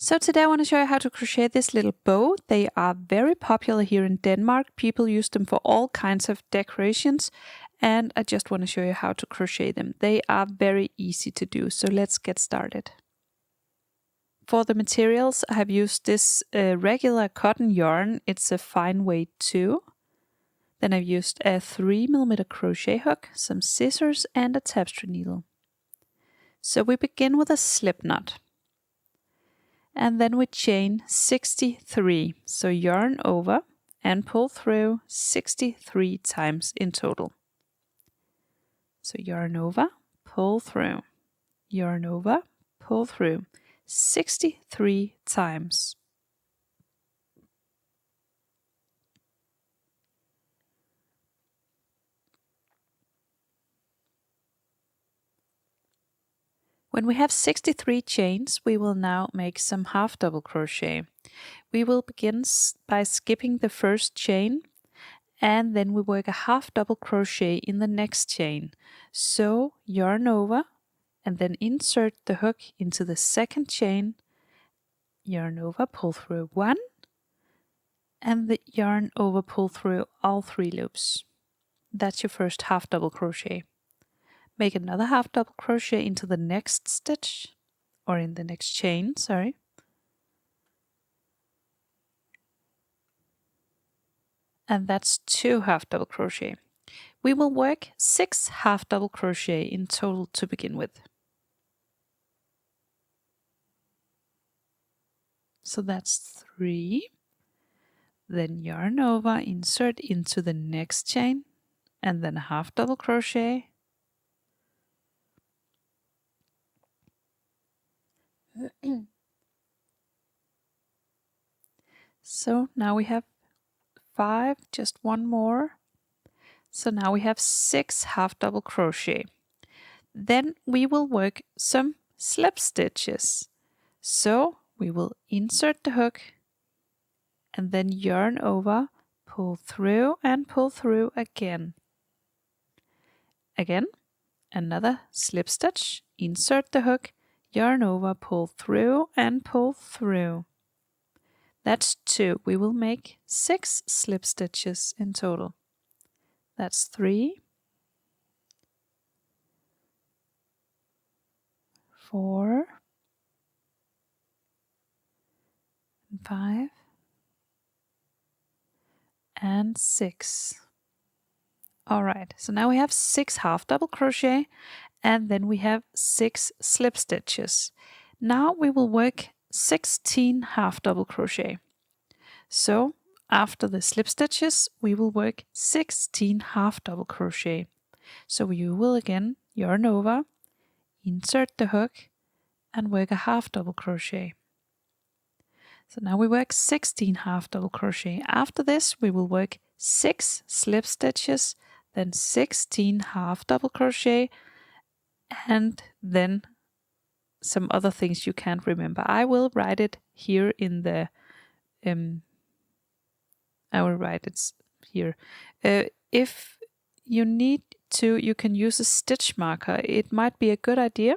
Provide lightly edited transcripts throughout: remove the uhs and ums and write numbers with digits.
So today I want to show you how to crochet this little bow. They are very popular here in Denmark. People use them for all kinds of decorations, and I just want to show you how to crochet them. They are very easy to do, so let's get started. For the materials, I have used this regular cotton yarn. It's a fine weight 2. Then I've used a 3mm crochet hook, some scissors, and a tapestry needle. So we begin with a slip knot. And then we chain 63, so yarn over and pull through 63 times in total. So yarn over, pull through, yarn over, pull through 63 times. When we have 63 chains, we will now make some half double crochet. We will begin by skipping the first chain, and then we work a half double crochet in the next chain. So yarn over and then insert the hook into the second chain, yarn over, pull through 1, and the yarn over, pull through all 3 loops. That's your first half double crochet. Make another half double crochet into the next stitch, or in the next chain, sorry. And that's 2 half double crochet. We will work 6 half double crochet in total to begin with. So that's 3. Then yarn over, insert into the next chain, and then a half double crochet. So now we have 5, just one more. So now we have 6 half double crochet. Then we will work some slip stitches. So we will insert the hook and then yarn over, pull through and pull through again. Again, another slip stitch, insert the hook, yarn over, pull through and pull through. That's 2. We will make 6 slip stitches in total. That's 3, 4, 5, and 6. Alright, so now we have 6 half double crochet, and then we have 6 slip stitches. Now we will work 16 half double crochet. So after the slip stitches, we will work 16 half double crochet. So you will again yarn over, insert the hook, and work a half double crochet. So now we work 16 half double crochet. After this, we will work 6 slip stitches, then 16 half double crochet, and then some other things you can't remember. I will write it here in the I will write it here. If you need to, you can use a stitch marker. It might be a good idea,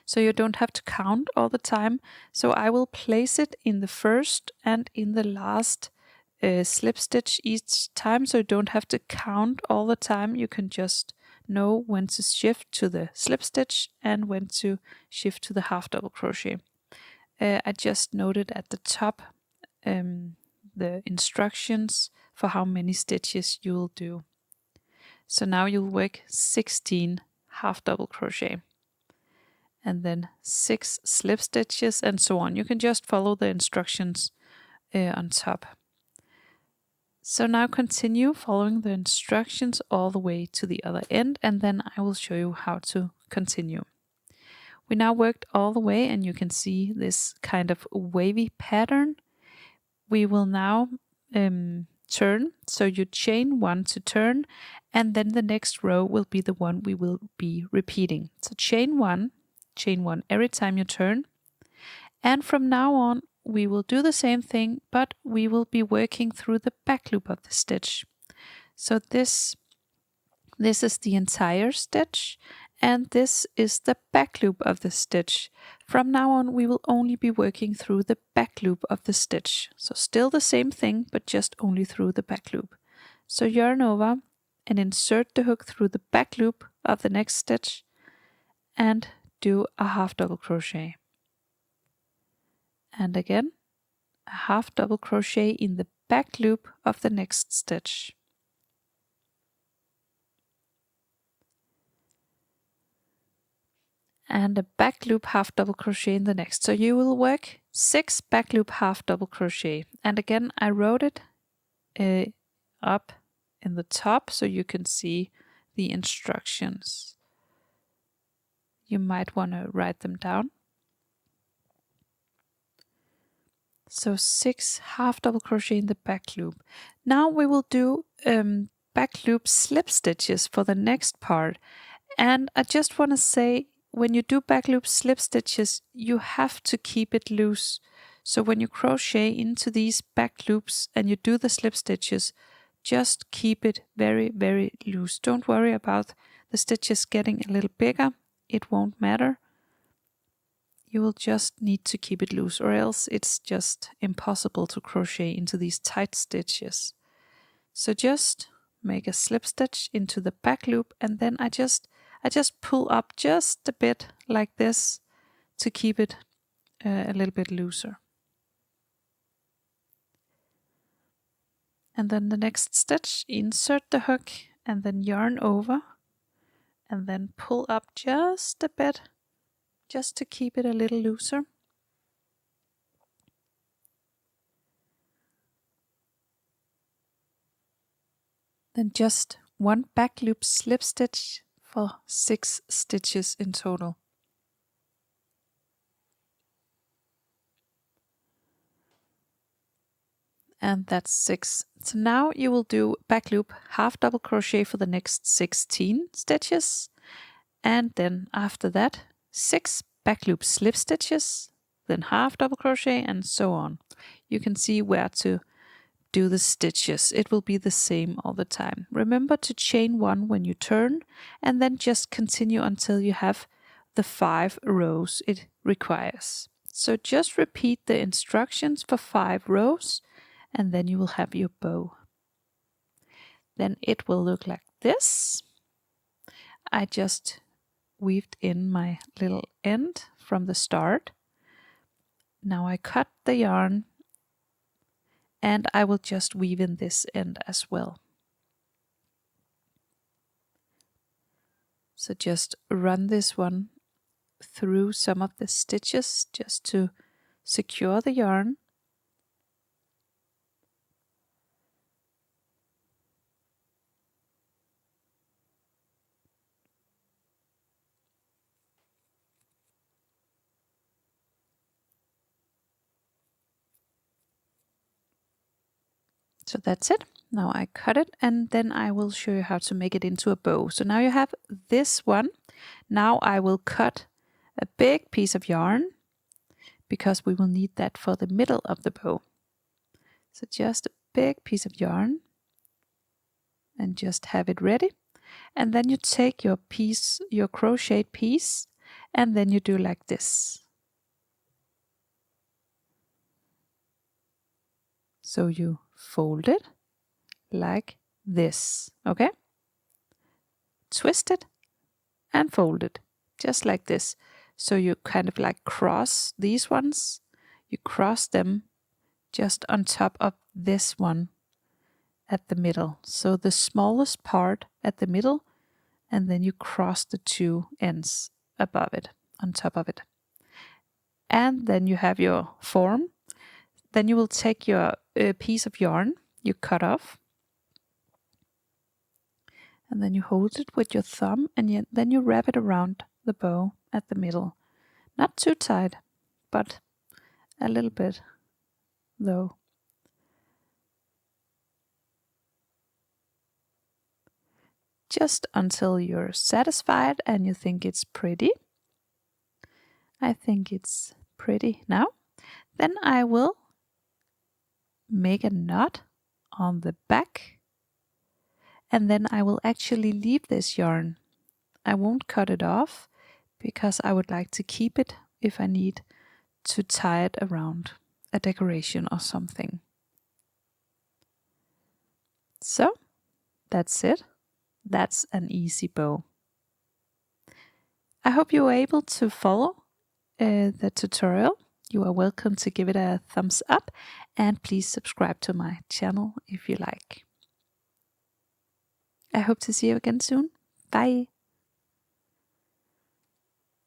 so you don't have to count all the time. So I will place it in the first and in the last slip stitch each time, so you don't have to count all the time. You can just know when to shift to the slip stitch and when to shift to the half double crochet. I just noted at the top the instructions for how many stitches you will do. So now you'll work 16 half double crochet and then 6 slip stitches and so on. You can just follow the instructions on top. So now continue following the instructions all the way to the other end, and then I will show you how to continue. We now worked all the way, and you can see this kind of wavy pattern. We will now turn, so you chain 1 to turn, and then the next row will be the one we will be repeating. So chain 1 every time you turn, and from now on we will do the same thing, but we will be working through the back loop of the stitch. So this is the entire stitch, And this is the back loop of the stitch. From now on we will only be working through the back loop of the stitch. So still the same thing, but just only through the back loop. So yarn over and insert the hook through the back loop of the next stitch and do a half double crochet. And again, a half double crochet in the back loop of the next stitch. And a back loop half double crochet in the next. So you will work 6 back loop half double crochet. And again, I wrote it up in the top so you can see the instructions. You might want to write them down. So 6 half double crochet in the back loop. Now we will do back loop slip stitches for the next part. And I just want to say, when you do back loop slip stitches, you have to keep it loose. So when you crochet into these back loops and you do the slip stitches, just keep it very, very loose. Don't worry about the stitches getting a little bigger. It won't matter. You will just need to keep it loose, or else it's just impossible to crochet into these tight stitches. So just make a slip stitch into the back loop, and then I just pull up just a bit like this to keep it a little bit looser. And then the next stitch, insert the hook and then yarn over and then pull up just a bit, just to keep it a little looser. Then just one back loop slip stitch for 6 stitches in total. And that's 6. So now you will do back loop half double crochet for the next 16 stitches, and then after that 6 back loop slip stitches, then half double crochet, and so on. You can see where to do the stitches. It will be the same all the time. Remember to chain 1 when you turn, and then just continue until you have the 5 rows it requires. So just repeat the instructions for 5 rows, and then you will have your bow. Then it will look like this. I just weaved in my little end from the start. Now I cut the yarn, and I will just weave in this end as well. So just run this one through some of the stitches just to secure the yarn. So that's it. Now I cut it, and then I will show you how to make it into a bow. So now you have this one. Now I will cut a big piece of yarn, because we will need that for the middle of the bow. So just a big piece of yarn, and just have it ready. And then you take your piece, your crocheted piece, and then you do like this. So you fold it like this, okay? Twist it and fold it, just like this. So you kind of like cross these ones, you cross them just on top of this one at the middle. So the smallest part at the middle, and then you cross the 2 ends above it, on top of it. And then you have your form. Then you will take your piece of yarn you cut off, and then you hold it with your thumb, and then you wrap it around the bow at the middle. Not too tight, but a little bit though. Just until you're satisfied and you think it's pretty. I think it's pretty now. Then I will make a knot on the back, and then I will actually leave this yarn I won't cut it off because I would like to keep it if I need to tie it around a decoration or something. So that's it. That's an easy bow. I hope you were able to follow the tutorial. You are welcome to give it a thumbs up and please subscribe to my channel if you like. I hope to see you again soon. Bye.